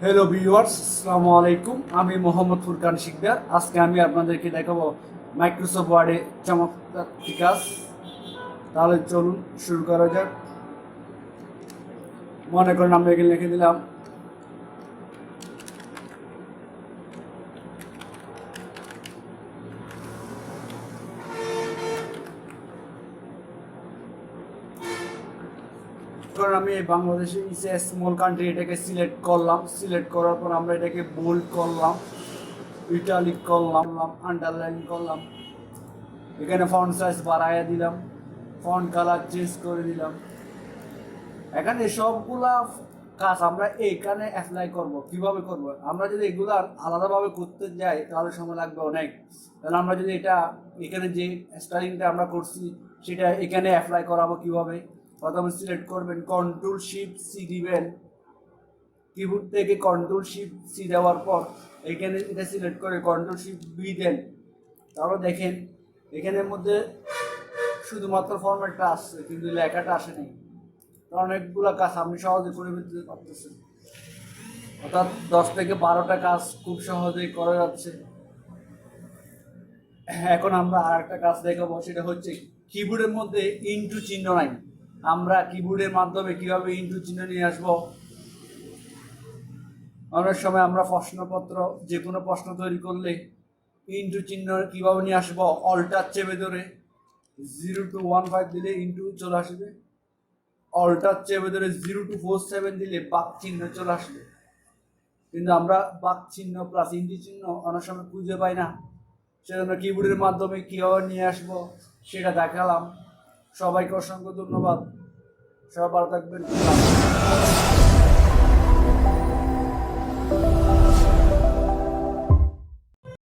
Hello viewers, আসসালামু আলাইকুম। আমি মোহাম্মদ ফুরকান শিকদার। আজকে আমি আপনাদেরকে দেখাবো মাইক্রোসফট ওয়ার্ডে চমৎকার কাজ। তাহলে চলুন শুরু করা যাক। মনে করেন আমরা এখানে লিখে দিলাম কারণ আমি এই বাংলাদেশে ইস এ স্মল কান্ট্রি, এটাকে সিলেক্ট করলাম। সিলেক্ট করার পর আমরা এটাকে বোল্ড করলাম, ইটালিক করলাম, আন্ডারলাইন করলাম। এখানে ফন্ট সাইজ বাড়াইয়া দিলাম, ফন্ট কালার চেঞ্জ করে দিলাম। এখানে সবগুলা কাজ আমরা এইখানে অ্যাপ্লাই করব। কিভাবে করব? আমরা যদি এগুলা আলাদাভাবে করতে যাই তাহলে সময় লাগবে অনেক। তাহলে আমরা যদি এটা এখানে যে স্টাইলিংটা আমরা করছি সেটা এখানে অ্যাপ্লাই করাবো কিভাবে? প্রথমে সিলেক্ট করবেন, কন্ট্রোল শিফট সি দিবেন। কিবোর্ড থেকে কন্ট্রোল শিফট সি দেওয়ার পর এখানে এটা সিলেক্ট করে কন্ট্রোল শিফট বি দেন। তারপর দেখেন এখানের মধ্যে শুধুমাত্র ফরম্যাটটা আসছে কিন্তু লেখাটা আসেনি। অনেকগুলো কাজ আপনি সহজে করে ফেলতে পারতেছেন। অর্থাৎ 10 থেকে 12টা কাজ খুব সহজেই করা যাচ্ছে। এখন আমরা আর একটা কাজ দেখাবো, সেটা হচ্ছে কিবোর্ডের মধ্যে ইনটু চিহ্ন নাই। আমরা কিবোর্ডের মাধ্যমে কিভাবে ইনটু চিহ্ন নিয়ে আসবো? অনেক সময় আমরা প্রশ্নপত্র যে কোনো প্রশ্ন তৈরি করলে ইনটু চিহ্ন কিভাবে নিয়ে আসবো? অল্টার চেপে ধরে 0 to 15 দিলে ইনটু চলে আসবে। অল্টার চেপে ধরে 0 to 47 দিলে বাক চিহ্ন চলে আসবে। কিন্তু আমরা বাক চিহ্ন প্লাস ইনটু চিহ্ন অনেক সময় খুঁজে পাই না। সেজন্য কিবোর্ডের মাধ্যমে কীভাবে নিয়ে আসবো সেটা দেখালাম। সবাইকে অসংখ্য ধন্যবাদ। সবাই ভালো থাকবেন।